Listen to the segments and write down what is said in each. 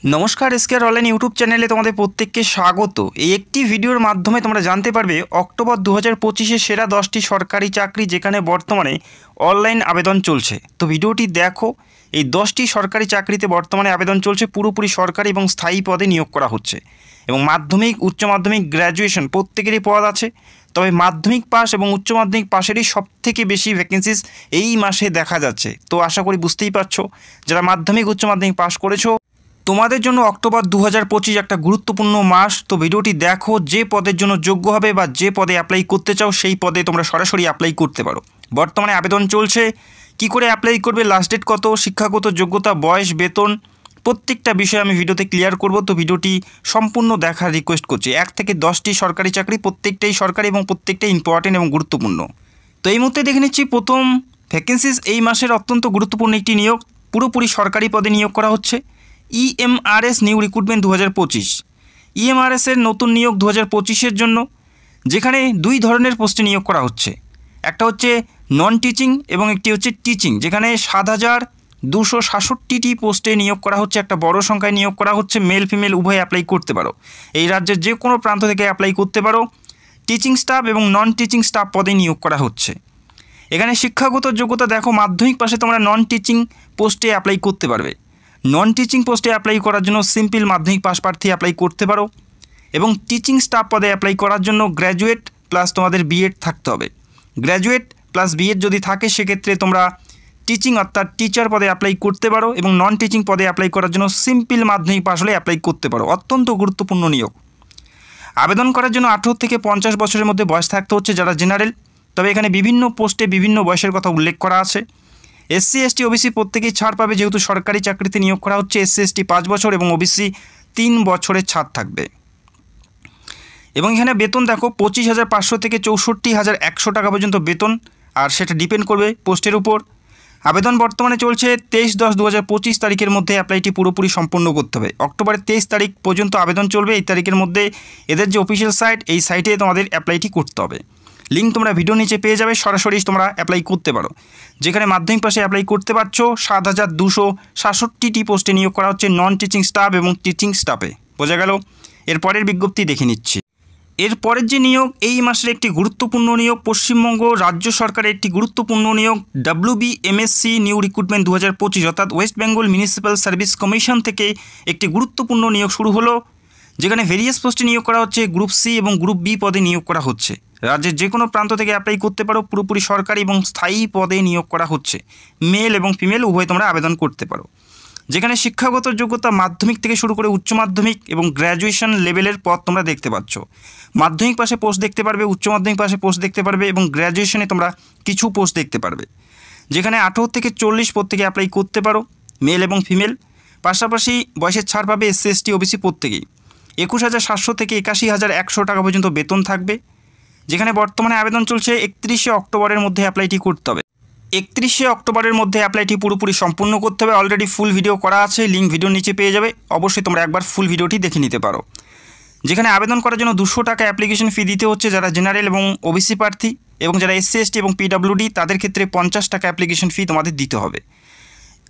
নমস্কার, এসকেআর online YouTube চ্যানেলে তোমাদের প্রত্যেককে স্বাগত। এই একটি ভিডিওর মাধ্যমে তোমরা জানতে পারবে অক্টোবর 2025-এর সেরা 10টি সরকারি চাকরি যেখানে বর্তমানে অনলাইন আবেদন চলছে। তো ভিডিওটি দেখো। এই 10টি সরকারি চাকরিতে বর্তমানে আবেদন চলছে, পুরোপুরি সরকারি এবং স্থায়ী পদে নিয়োগ করা হচ্ছে এবং মাধ্যমিক, উচ্চ মাধ্যমিক, গ্র্যাজুয়েশন প্রত্যেকেরই পদ আছে। তবে মাধ্যমিক পাস এবং উচ্চ মাধ্যমিক পাশেরই সবথেকে বেশি ভ্যাকেন্সিস এই মাসে দেখা যাচ্ছে। তো আশা করি বুঝতেই পারছো, যারা মাধ্যমিক, উচ্চ মাধ্যমিক পাস করেছো তোমাদের জন্য অক্টোবর 2025 একটা গুরুত্বপূর্ণ মাস। তো ভিডিওটি দেখো, যে পদের জন্য যোগ্য হবে বা যে পদে অ্যাপ্লাই করতে চাও সেই পদে তোমরা সরাসরি অ্যাপ্লাই করতে পারো। বর্তমানে আবেদন চলছে, কি করে অ্যাপ্লাই করবে, লাস্ট ডেট কত, শিক্ষাগত যোগ্যতা, বয়স, বেতন, প্রত্যেকটা বিষয় আমি ভিডিওতে ক্লিয়ার করব। তো ভিডিওটি সম্পূর্ণ দেখার রিকোয়েস্ট করছি। 1 থেকে 10টি সরকারি চাকরি, প্রত্যেকটাই সরকারি এবং প্রত্যেকটাই ইম্পর্টেন্ট এবং গুরুত্বপূর্ণ। তো এই মুহূর্তে দেখে নিচ্ছি প্রথম ভ্যাকেন্সিস। এই মাসের অত্যন্ত গুরুত্বপূর্ণ একটি নিয়োগ, পুরোপুরি সরকারি পদে নিয়োগ করা হচ্ছে। EMRS new recruitment 2025। EMRS-এর নতুন নিয়োগ 2025-এর জন্য, যেখানে দুই ধরনের পোস্টে নিয়োগ করা হচ্ছে। একটা হচ্ছে নন টিচিং এবং একটি হচ্ছে টিচিং, যেখানে 7,267টি পোস্টে নিয়োগ করা হচ্ছে। একটা বড় সংখ্যায় নিয়োগ করা হচ্ছে। মেল ফিমেল উভয় অ্যাপ্লাই করতে পারো। এই রাজ্যের যে কোনো প্রান্ত থেকে অ্যাপ্লাই করতে পারো। টিচিং স্টাফ এবং নন টিচিং স্টাফ পদে নিয়োগ করা হচ্ছে। এখানে শিক্ষাগত যোগ্যতা দেখো, মাধ্যমিক পাশে তোমরা নন টিচিং পোস্টে অ্যাপ্লাই করতে পারবে। নন টিচিং পোস্টে অ্যাপ্লাই করার জন্য সিম্পল মাধ্যমিক পাস প্রার্থী অ্যাপ্লাই করতে পারো এবং টিচিং স্টাফ পদে অ্যাপ্লাই করার জন্য গ্র্যাজুয়েট প্লাস তোমাদের বিএড থাকতে হবে। গ্র্যাজুয়েট প্লাস বিএড যদি থাকে সেক্ষেত্রে তোমরা টিচিং অর্থাৎ টিচার পদে অ্যাপ্লাই করতে পারো এবং নন টিচিং পদে অ্যাপ্লাই করার জন্য সিম্পল মাধ্যমিক পাস হলে অ্যাপ্লাই করতে পারো। অত্যন্ত গুরুত্বপূর্ণ নিয়োগ। আবেদন করার জন্য 18 থেকে 50 বছরের মধ্যে বয়স থাকতে হচ্ছে যারা জেনারেল। তবে এখানে বিভিন্ন পোস্টে বিভিন্ন বয়সের কথা উল্লেখ করা আছে। SC ST OBC প্রত্যেকেই ছাড় পাবে, যেহেতু সরকারি চাকরিতে নিয়োগ করা হচ্ছে। SC ST 5 বছর এবং OBC 3 বছরের ছাড় থাকবে। এবং এখানে বেতন দেখো, 25,500 থেকে 64,100 টাকা পর্যন্ত বেতন, আর সেটা ডিপেন্ড করবে পোস্টের উপর। আবেদন বর্তমানে চলছে। 23/10/2025 তারিখের মধ্যে অ্যাপ্লাইটি পুরোপুরি সম্পন্ন করতে হবে। অক্টোবরের 23 তারিখ পর্যন্ত আবেদন চলবে। এই তারিখের মধ্যে এদের যে অফিসিয়াল সাইট, এই সাইটে তোমাদের অ্যাপ্লাইটি করতে হবে। লিঙ্ক তোমরা ভিডিও নিচে পেয়ে যাবে, সরাসরি তোমরা অ্যাপ্লাই করতে পারো। যেখানে মাধ্যমিক পাশে অ্যাপ্লাই করতে পারছো। 7,267টি পোস্টে নিয়োগ করা হচ্ছে নন টিচিং স্টাফ এবং টিচিং স্টাফে। বোঝা গেল? এরপরের বিজ্ঞপ্তি দেখে নিচ্ছি। এরপরের যে নিয়োগ, এই মাসের একটি গুরুত্বপূর্ণ নিয়োগ, পশ্চিমবঙ্গ রাজ্য সরকারের একটি গুরুত্বপূর্ণ নিয়োগ, WBMSC নিউ রিক্রুটমেন্ট 2025, অর্থাৎ West Bengal municipal service commission থেকে একটি গুরুত্বপূর্ণ নিয়োগ শুরু হলো, যেখানে ভেরিয়াস পোস্টে নিয়োগ করা হচ্ছে। গ্রুপ সি এবং গ্রুপ বি পদে নিয়োগ করা হচ্ছে। রাজ্যের যে কোনো প্রান্ত থেকে অ্যাপ্লাই করতে পারো। পুরোপুরি সরকারি এবং স্থায়ী পদে নিয়োগ করা হচ্ছে। মেল এবং ফিমেল উভয় তোমরা আবেদন করতে পারো। যেখানে শিক্ষাগত যোগ্যতা মাধ্যমিক থেকে শুরু করে উচ্চ মাধ্যমিক এবং গ্র্যাজুয়েশন লেভেলের পদ তোমরা দেখতে পাচ্ছ। মাধ্যমিক পাশে পোস্ট দেখতে পারবে, উচ্চ মাধ্যমিক পাশে পোস্ট দেখতে পারবে এবং গ্র্যাজুয়েশনে তোমরা কিছু পোস্ট দেখতে পারবে। যেখানে 18 থেকে 40 পদ থেকে অ্যাপ্লাই করতে পারো, মেল এবং ফিমেল। পাশাপাশি বয়সের ছাড় পাবে SC ST OBC প্রত্যেকেই। 21,700 থেকে 81,100 টাকা পর্যন্ত বেতন থাকবে। যেখানে বর্তমানে আবেদন চলছে। 31শে অক্টোবরের মধ্যে অ্যাপ্লাইটি করতে হবে। 31শে অক্টোবরের মধ্যে অ্যাপ্লাইটি পুরোপুরি সম্পূর্ণ করতে হবে। অলরেডি ফুল ভিডিও করা আছে, লিঙ্ক ভিডিওর নিচে পেয়ে যাবে। অবশ্যই তোমরা একবার ফুল ভিডিওটি দেখে নিতে পারো। যেখানে আবেদন করার জন্য 200 টাকা অ্যাপ্লিকেশন ফি দিতে হচ্ছে যারা জেনারেল এবং OBC প্রার্থী, এবং যারা SC ST এবং PWD তাদের ক্ষেত্রে 50 টাকা অ্যাপ্লিকেশন ফি তোমাদের দিতে হবে।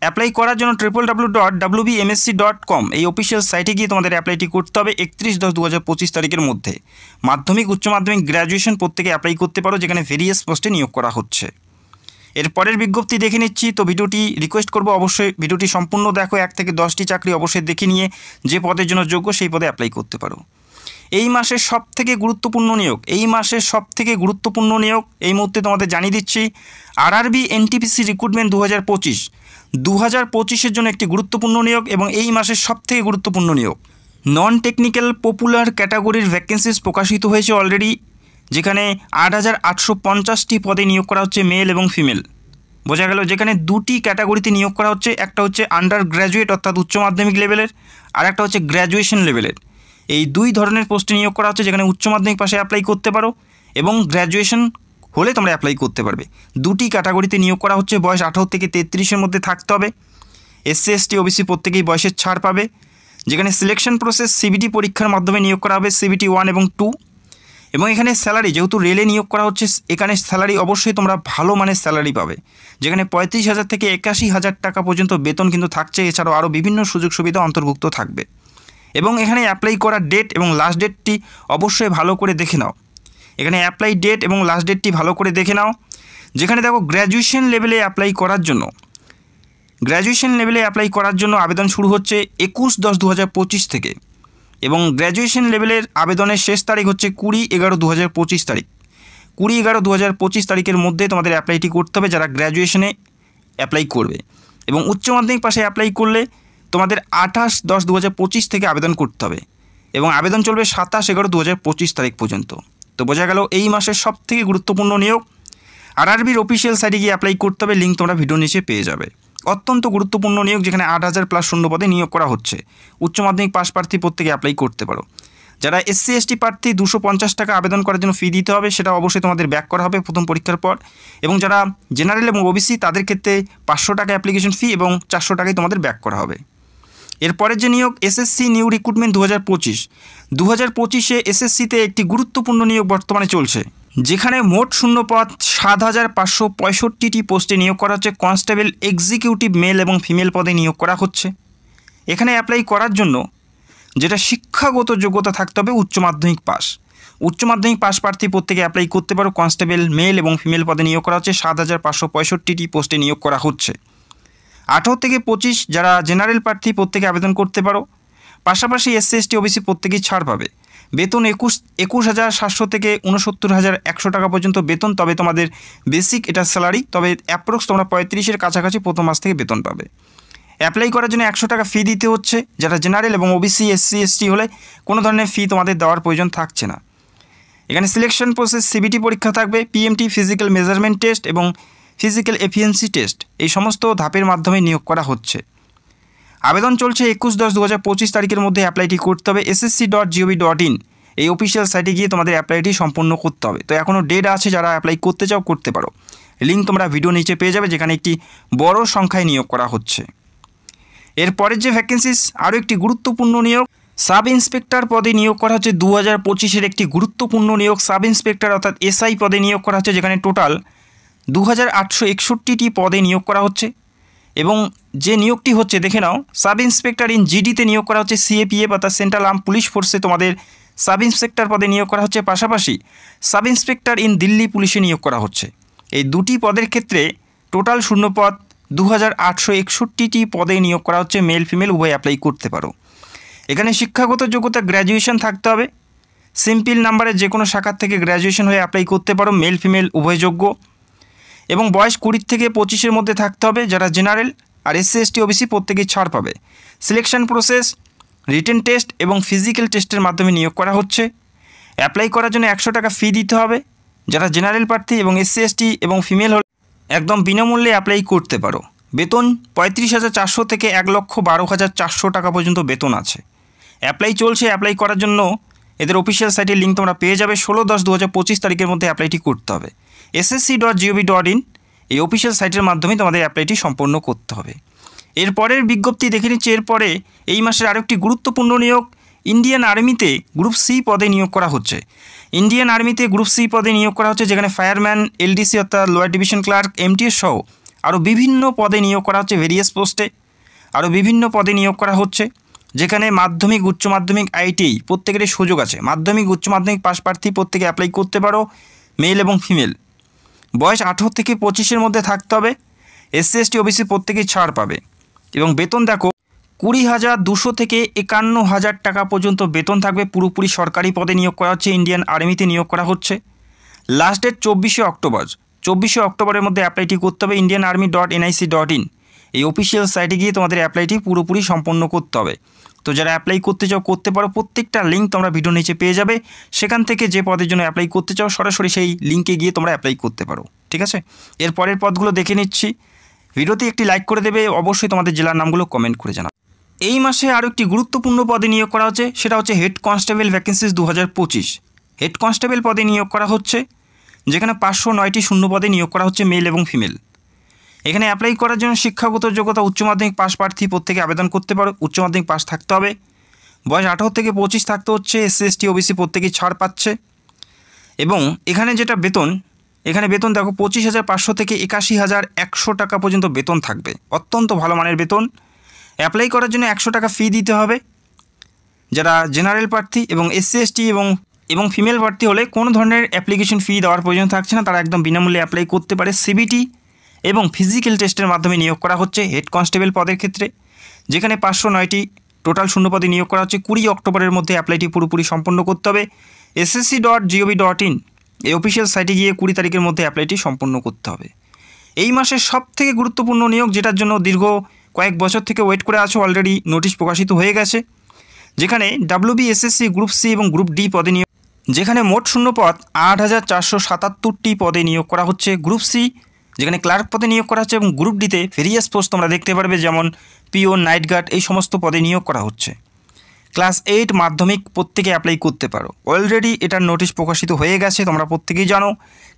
অ্যাপ্লাই করার জন্য www.wbmsc.com এই অফিসিয়াল সাইটে গিয়ে তোমাদের অ্যাপ্লাইটি করতে হবে 31/10/2025 তারিখের মধ্যে। মাধ্যমিক, উচ্চ মাধ্যমিক, গ্র্যাজুয়েশন প্রত্যেকে অ্যাপ্লাই করতে পারো, যেখানে ভেরিয়াস পোস্টে নিয়োগ করা হচ্ছে। এরপরের বিজ্ঞপ্তি দেখে নিচ্ছি। তো ভিডিওটি রিকোয়েস্ট করবো অবশ্যই ভিডিওটি সম্পূর্ণ দেখো। 1 থেকে 10টি চাকরি অবশ্যই দেখে নিয়ে যে পদের জন্য যোগ্য সেই পদে অ্যাপ্লাই করতে পারো। এই মাসের সবথেকে গুরুত্বপূর্ণ নিয়োগ, এই মুহূর্তে তোমাদের জানিয়ে দিচ্ছি। RRB NTPC রিক্রুটমেন্ট 2025-এর জন্য একটি গুরুত্বপূর্ণ নিয়োগ এবং এই মাসের সবথেকে গুরুত্বপূর্ণ নিয়োগ। নন টেকনিক্যাল পপুলার ক্যাটাগরির ভ্যাকেন্সিস প্রকাশিত হয়েছে অলরেডি, যেখানে 8,850টি পদে নিয়োগ করা হচ্ছে, মেল এবং ফিমেল। বোঝা গেল? যেখানে দুটি ক্যাটাগরিতে নিয়োগ করা হচ্ছে। একটা হচ্ছে আন্ডার গ্র্যাজুয়েট অর্থাৎ উচ্চ মাধ্যমিক লেভেলের, আর একটা হচ্ছে গ্র্যাজুয়েশন লেভেলের। এই দুই ধরনের পোস্টে নিয়োগ করা হচ্ছে, যেখানে উচ্চ মাধ্যমিক পাশে অ্যাপ্লাই করতে পারো এবং গ্র্যাজুয়েশন হলে তোমরা অ্যাপ্লাই করতে পারবে। দুটি ক্যাটাগরিতে নিয়োগ করা হচ্ছে। বয়স 18 থেকে 33-এর মধ্যে থাকতে হবে। SC ST OBC প্রত্যেকেই বয়সের ছাড় পাবে। যেখানে সিলেকশন প্রসেস CBT পরীক্ষার মাধ্যমে নিয়োগ করা হবে, CBT 1 এবং 2। এবং এখানে স্যালারি যেহেতু রেলে নিয়োগ করা হচ্ছে, এখানে স্যালারি অবশ্যই তোমরা ভালো মানের স্যালারি পাবে, যেখানে 35,000 থেকে 81,000 টাকা পর্যন্ত বেতন কিন্তু থাকছে। এছাড়াও আরও বিভিন্ন সুযোগ সুবিধা অন্তর্ভুক্ত থাকবে। এবং এখানে অ্যাপ্লাই করার ডেট এবং লাস্ট ডেটটি অবশ্যই ভালো করে দেখে নাও। এখানে অ্যাপ্লাই ডেট এবং লাস্ট ডেটটি ভালো করে দেখে নাও। যেখানে দেখো গ্র্যাজুয়েশন লেভেলে অ্যাপ্লাই করার জন্য আবেদন শুরু হচ্ছে 21/10/2025 থেকে, এবং গ্র্যাজুয়েশন লেভেলের আবেদনের শেষ তারিখ হচ্ছে 20/11/2025 তারিখ। 20/11/2025 তারিখের মধ্যে তোমাদের অ্যাপ্লাইটি করতে হবে যারা গ্র্যাজুয়েশনে অ্যাপ্লাই করবে। এবং উচ্চ মাধ্যমিক পাশে অ্যাপ্লাই করলে তোমাদের 28/10/2025 থেকে আবেদন করতে হবে, এবং আবেদন চলবে 27/11/2025 তারিখ পর্যন্ত। তো বোঝা গেল এই মাসের সবথেকে গুরুত্বপূর্ণ নিয়োগ। আরআরবির অফিসিয়াল সাইটে গিয়ে অ্যাপ্লাই করতে হবে, লিঙ্ক তোমরা ভিডিও নিচে পেয়ে যাবে। অত্যন্ত গুরুত্বপূর্ণ নিয়োগ, যেখানে 8,000+ শূন্য পদে নিয়োগ করা হচ্ছে। উচ্চ মাধ্যমিক পাস প্রার্থী প্রত্যেকে অ্যাপ্লাই করতে পারো। যারা SC ST প্রার্থী 250 টাকা আবেদন করার জন্য ফি দিতে হবে, সেটা অবশ্যই তোমাদের ব্যাক করা হবে প্রথম পরীক্ষার পর। এবং যারা জেনারেল এবং OBC তাদের ক্ষেত্রে 500 টাকা অ্যাপ্লিকেশন ফি এবং 400 টাকাই তোমাদের ব্যাক করা হবে। এরপরের যে নিয়োগ SSC নিউ রিক্রুটমেন্ট 2025-এ SSCতে একটি গুরুত্বপূর্ণ নিয়োগ বর্তমানে চলছে, যেখানে মোট শূন্যপদ 7,565টি পোস্টে নিয়োগ করা হচ্ছে। কনস্টেবল এক্সিকিউটিভ মেল এবং ফিমেল পদে নিয়োগ করা হচ্ছে। এখানে অ্যাপ্লাই করার জন্য যেটা শিক্ষাগত যোগ্যতা থাকতে হবে উচ্চ মাধ্যমিক পাস প্রার্থী প্রত্যেকে অ্যাপ্লাই করতে পারো। কনস্টেবল মেল এবং ফিমেল পদে নিয়োগ করা হচ্ছে। 7,565টি পোস্টে নিয়োগ করা হচ্ছে। 18 থেকে 25 যারা জেনারেল প্রার্থী প্রত্যেকে আবেদন করতে পারো। পাশাপাশি SC ST OBC প্রত্যেকেই ছাড় পাবে। বেতন 21,700 থেকে 69,100 টাকা পর্যন্ত বেতন। তবে তোমাদের বেসিক এটা স্যালারি, তবে অ্যাপ্রক্স তোমরা 35-এর কাছাকাছি প্রথম মাস থেকে বেতন পাবে। অ্যাপ্লাই করার জন্য 100 টাকা ফি দিতে হচ্ছে। যারা জেনারেল এবং OBC SC ST হলে কোনো ধরনের ফি তোমাদের দেওয়ার প্রয়োজন থাকছে না। এখানে সিলেকশন প্রসেস CBT পরীক্ষা থাকবে, PMT ফিজিক্যাল মেজারমেন্ট টেস্ট এবং ফিজিক্যাল এফিসিয়েন্সি টেস্ট, এই সমস্ত ধাপের মাধ্যমে নিয়োগ করা হচ্ছে। আবেদন চলছে 21/10/2025 তারিখের মধ্যে অ্যাপ্লাইটি করতে হবে। ssc.gov.in এই অফিসিয়াল সাইটে গিয়ে তোমাদের অ্যাপ্লাইটি সম্পূর্ণ করতে হবে। তো এখনও ডেট আছে, যারা অ্যাপ্লাই করতে চাও করতে পারো। লিঙ্ক তোমরা ভিডিও নিচে পেয়ে যাবে, যেখানে একটি বড় সংখ্যায় নিয়োগ করা হচ্ছে। এরপরের যে ভ্যাকেন্সিস, আরও একটি গুরুত্বপূর্ণ নিয়োগ, সাব ইন্সপেক্টর পদে নিয়োগ করা হচ্ছে। 2025-এর একটি গুরুত্বপূর্ণ নিয়োগ, সাব ইন্সপেক্টর অর্থাৎ SI পদে নিয়োগ করা হচ্ছে, যেখানে টোটাল 2,861টি পদে নিয়োগ করা হচ্ছে। এবং যে নিয়োগটি হচ্ছে দেখে নাও, সাব ইন্সপেক্টর ইন GDতে নিয়োগ করা হচ্ছে। CAPF অর্থাৎ সেন্ট্রাল আর্ম পুলিশ ফোর্সে তোমাদের সাব ইন্সপেক্টর পদে নিয়োগ করা হচ্ছে। পাশাপাশি সাব ইন্সপেক্টর ইন দিল্লি পুলিশে নিয়োগ করা হচ্ছে। এই দুটি পদের ক্ষেত্রে টোটাল শূন্যপদ 2,861টি পদে নিয়োগ করা হচ্ছে। মেল ফিমেল উভয় অ্যাপ্লাই করতে পারো। এখানে শিক্ষাগত যোগ্যতা গ্র্যাজুয়েশন থাকতে হবে। সিম্পল নাম্বারের যে কোনো শাখার থেকে গ্র্যাজুয়েশন হয়ে অ্যাপ্লাই করতে পারো। মেল ফিমেল উভয় যোগ্য, এবং বয়স 20 থেকে 25-এর মধ্যে থাকতে হবে। যারা জেনারেল আর SC ST OBC প্রত্যেকেই ছাড় পাবে। সিলেকশন প্রসেস রিটেন টেস্ট এবং ফিজিক্যাল টেস্টের মাধ্যমে নিয়োগ করা হচ্ছে। অ্যাপ্লাই করার জন্য 100 টাকা ফি দিতে হবে। যারা জেনারেল প্রার্থী এবং SC ST এবং ফিমেল হলে একদম বিনামূল্যে অ্যাপ্লাই করতে পারো। বেতন 35,400 থেকে 1,12,400 টাকা পর্যন্ত বেতন আছে। অ্যাপ্লাই চলছে। অ্যাপ্লাই করার জন্য এদের অফিসিয়াল সাইটের লিঙ্ক তোমরা পেয়ে যাবে। 16/10/2025 তারিখের মধ্যে অ্যাপ্লাইটি করতে হবে। ssc.gov.in এই অফিসিয়াল সাইটের মাধ্যমে তোমাদের অ্যাপ্লাইটি সম্পন্ন করতে হবে। এরপরের বিজ্ঞপ্তি দেখে নিচ্ছি। এরপরে এই মাসের আরেকটি গুরুত্বপূর্ণ নিয়োগ, ইন্ডিয়ান আর্মিতে গ্রুপ C পদে নিয়োগ করা হচ্ছে। ইন্ডিয়ান আর্মিতে গ্রুপ C পদে নিয়োগ করা হচ্ছে, যেখানে ফায়ারম্যান, LDC অর্থাৎ লোয়ার ডিভিশন ক্লার্ক, MTS সহ আরও বিভিন্ন পদে নিয়োগ করা হচ্ছে। ভেরিয়াস পোস্টে আরও বিভিন্ন পদে নিয়োগ করা হচ্ছে, যেখানে মাধ্যমিক, উচ্চ মাধ্যমিক, ITI প্রত্যেকেরই সুযোগ আছে। মাধ্যমিক, উচ্চ মাধ্যমিক পাস প্রার্থী প্রত্যেকে অ্যাপ্লাই করতে পারো, মেল এবং ফিমেল। বয়স 18 থেকে 25-এর মধ্যে থাকতে হবে। SC ST OBC প্রত্যেকেই ছাড় পাবে। এবং বেতন দেখো 20,200 থেকে 51,000 টাকা পর্যন্ত বেতন থাকবে। পুরোপুরি সরকারি পদে নিয়োগ করা হচ্ছে। ইন্ডিয়ান আর্মিতে নিয়োগ করা হচ্ছে। লাস্ট ডেট 24শে অক্টোবর। 24শে অক্টোবরের মধ্যে অ্যাপ্লাইটি করতে হবে। indianarmy.nic.in এই অফিসিয়াল সাইটে গিয়ে তোমাদের অ্যাপ্লাইটি পুরোপুরি সম্পন্ন করতে হবে। তো যারা অ্যাপ্লাই করতে চাও করতে পারো। প্রত্যেকটা লিঙ্ক তোমরা ভিডিও নিচে পেয়ে যাবে। সেখান থেকে যে পদের জন্য অ্যাপ্লাই করতে চাও সরাসরি সেই লিঙ্কে গিয়ে তোমরা অ্যাপ্লাই করতে পারো। ঠিক আছে, এর পরের পদগুলো দেখে নিচ্ছি। ভিডিওতে একটি লাইক করে দেবে। অবশ্যই তোমাদের জেলার নামগুলো কমেন্ট করে জানাও। এই মাসে আরও একটি গুরুত্বপূর্ণ পদে নিয়োগ করা হচ্ছে, সেটা হচ্ছে head constable vacancies 2025। Head constable পদে নিয়োগ করা হচ্ছে, যেখানে 509টি শূন্য পদে নিয়োগ করা হচ্ছে, মেল এবং ফিমেল। এখানে অ্যাপ্লাই করার জন্য শিক্ষাগত যোগ্যতা উচ্চ মাধ্যমিক পাস প্রার্থী প্রত্যেকে আবেদন করতে পারো। উচ্চ মাধ্যমিক পাস থাকতে হবে। বয়স 18 থেকে 25 থাকতে হচ্ছে। SC ST OBC প্রত্যেকেই ছাড় পাচ্ছে। এবং এখানে যেটা বেতন, এখানে বেতন দেখো 25,500 থেকে 81,100 টাকা পর্যন্ত বেতন থাকবে। অত্যন্ত ভালো মানের বেতন। অ্যাপ্লাই করার জন্য 100 টাকা ফি দিতে হবে। যারা জেনারেল প্রার্থী এবং SC/ST এবং ফিমেল প্রার্থী হলে কোনো ধরনের অ্যাপ্লিকেশন ফি দেওয়ার প্রয়োজন থাকছে না, তারা একদম বিনামূল্যে অ্যাপ্লাই করতে পারে। CBT এবং ফিজিক্যাল টেস্টের মাধ্যমে নিয়োগ করা হচ্ছে হেড কনস্টেবল পদের ক্ষেত্রে, যেখানে 509টি টোটাল শূন্যপদে নিয়োগ করা হচ্ছে। 20 অক্টোবরের মধ্যে অ্যাপ্লাইটি পুরোপুরি সম্পন্ন করতে হবে। ssc.gov.in এই অফিসিয়াল সাইটে গিয়ে 20 তারিখের মধ্যে অ্যাপ্লাইটি সম্পন্ন করতে হবে। এই মাসের সবথেকে গুরুত্বপূর্ণ নিয়োগ, যেটার জন্য দীর্ঘ কয়েক বছর থেকে ওয়েট করে আছো, অলরেডি নোটিশ প্রকাশিত হয়ে গেছে, যেখানে WBSSC গ্রুপ সি এবং গ্রুপ ডি পদে নিয়োগ, যেখানে মোট শূন্যপদ 8,477টি পদে নিয়োগ করা হচ্ছে। গ্রুপ সি যেখানে ক্লার্ক পদে নিয়োগ করা হচ্ছে এবং গ্রুপ ডিতে ভেরিয়াস পোস্ট তোমরা দেখতে পারবে, যেমন পিও, নাইট গার্ড, এই সমস্ত পদে নিয়োগ করা হচ্ছে। ক্লাস 8 মাধ্যমিক প্রত্যেকে অ্যাপ্লাই করতে পারো। অলরেডি এটার নোটিশ প্রকাশিত হয়ে গেছে, তোমরা প্রত্যেকেই জানো।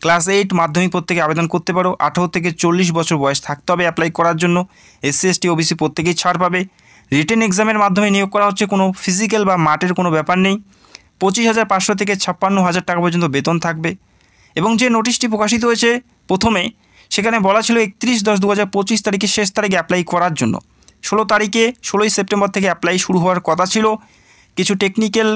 ক্লাস 8 মাধ্যমিক প্রত্যেকে আবেদন করতে পারো। 18 থেকে 40 বছর বয়স থাকতে হবে অ্যাপ্লাই করার জন্য। SC/ST OBC প্রত্যেকেই ছাড় পাবে। রিটেন এক্সামের মাধ্যমে নিয়োগ করা হচ্ছে, কোনো ফিজিক্যাল বা মাঠের কোনো ব্যাপার নেই। 25,500 থেকে 56,000 টাকা পর্যন্ত বেতন থাকবে। এবং যে নোটিশটি প্রকাশিত হয়েছে প্রথমে, সেখানে বলা ছিল 31/10/2025 তারিখে শেষ তারিখে অ্যাপ্লাই করার জন্য। 16 সেপ্টেম্বর থেকে অ্যাপ্লাই শুরু হওয়ার কথা ছিল। কিছু টেকনিক্যাল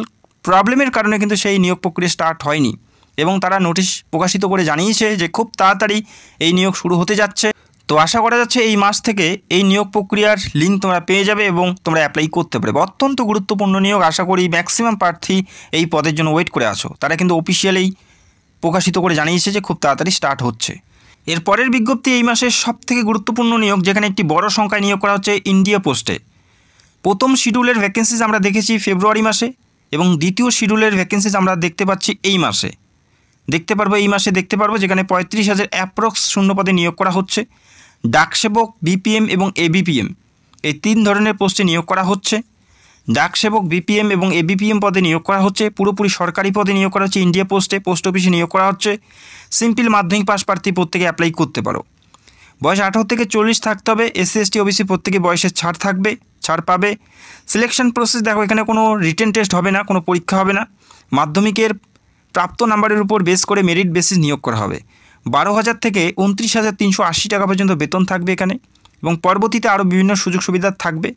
প্রবলেমের কারণে কিন্তু সেই নিয়োগ প্রক্রিয়া স্টার্ট হয়নি, এবং তারা নোটিশ প্রকাশিত করে জানিয়েছে যে খুব তাড়াতাড়ি এই নিয়োগ শুরু হতে যাচ্ছে। তো আশা করা যাচ্ছে এই মাস থেকে এই নিয়োগ প্রক্রিয়ার লিঙ্ক তোমরা পেয়ে যাবে এবং তোমরা অ্যাপ্লাই করতে পারবে। অত্যন্ত গুরুত্বপূর্ণ নিয়োগ। আশা করি ম্যাক্সিমাম প্রার্থী এই পদের জন্য ওয়েট করে আছো। তারা কিন্তু অফিসিয়ালি প্রকাশিত করে জানিয়েছে যে খুব তাড়াতাড়ি স্টার্ট হচ্ছে। এর পরের বিজ্ঞপ্তি এই মাসের সবথেকে গুরুত্বপূর্ণ নিয়োগ, যেখানে একটি বড় সংখ্যায় নিয়োগ করা হচ্ছে ইন্ডিয়া পোস্টে। প্রথম শিডিউলের ভ্যাকেন্সিজ আমরা দেখেছি ফেব্রুয়ারি মাসে, এবং দ্বিতীয় শিডিউলের ভ্যাকেন্সিজ আমরা দেখতে পাচ্ছি এই মাসে দেখতে পারবো, যেখানে 35,000 অ্যাপ্রক্স শূন্যপদে নিয়োগ করা হচ্ছে। ডাকসেবক, BPM এবং ABPM এই 3 ধরনের পোস্টে নিয়োগ করা হচ্ছে। ডাকসেবক, BPM এবং ABPM পদে নিয়োগ করা হচ্ছে। পুরোপুরি সরকারি পদে নিয়োগ করা হচ্ছে ইন্ডিয়া পোস্টে, পোস্ট অফিসে নিয়োগ করা হচ্ছে। সিম্পল মাধ্যমিক পাস প্রার্থী প্রত্যেকে অ্যাপ্লাই করতে পারো। বয়স 18 থেকে 40 থাকতে হবে। SC/ST OBC প্রত্যেকে বয়সের ছাড় পাবে। সিলেকশন প্রসেস দেখো, এখানে কোনো রিটেন টেস্ট হবে না, কোনো পরীক্ষা হবে না। মাধ্যমিকের প্রাপ্ত নাম্বারের উপর বেস করে মেরিট বেসিস নিয়োগ করা হবে। 12,000 থেকে 29,380 টাকা পর্যন্ত বেতন থাকবে এখানে, এবং পরবর্তীতে আরও বিভিন্ন সুযোগ সুবিধা থাকবে।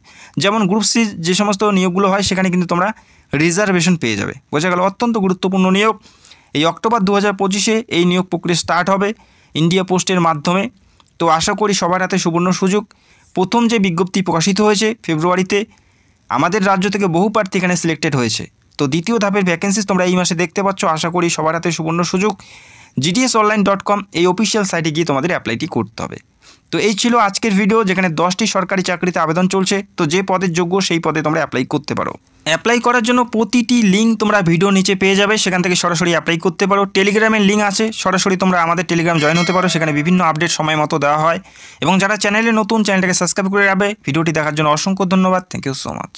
যেমন গ্রুপ সি যে সমস্ত নিয়োগগুলো হয়, সেখানে কিন্তু তোমরা রিজার্ভেশন পেয়ে যাবে। বোঝা গেল, অত্যন্ত গুরুত্বপূর্ণ নিয়োগ। এই অক্টোবর 2025-এ এই নিয়োগ প্রক্রিয়া স্টার্ট হবে ইন্ডিয়া পোস্টের মাধ্যমে। তো আশা করি সবার হাতে সুবর্ণ সুযোগ। প্রথম যে বিজ্ঞপ্তি প্রকাশিত হয়েছে ফেব্রুয়ারিতে, আমাদের রাজ্য থেকে বহু প্রার্থী এখানে সিলেক্টেড হয়েছে। তো দ্বিতীয় ধাপের ভ্যাকেন্সিস তোমরা এই মাসে দেখতে পাচ্ছ। আশা করি সবার হাতে সুবর্ণ সুযোগ। gdsonline.com এই অফিসিয়াল সাইটে গিয়ে তোমাদের অ্যাপ্লাইটি করতে হবে। তো এই ছিল আজকের ভিডিও, যেখানে 10টি সরকারি চাকরিতে আবেদন চলছে। তো যে পদের যোগ্য সেই পদে তোমরা অ্যাপ্লাই করতে পারো। অ্যাপ্লাই করার জন্য প্রতিটি লিঙ্ক তোমরা ভিডিও নিচে পেয়ে যাবে, সেখান থেকে সরাসরি অ্যাপ্লাই করতে পারো। টেলিগ্রামের লিঙ্ক আছে, সরাসরি তোমরা আমাদের টেলিগ্রাম জয়েন হতে পারো। সেখানে বিভিন্ন আপডেট সময় মতো দেওয়া হয়। এবং যারা চ্যানেলে নতুন, চ্যানেলটাকে সাবস্ক্রাইব করে রাখবে। ভিডিওটি দেখার জন্য অসংখ্য ধন্যবাদ। Thank you so much.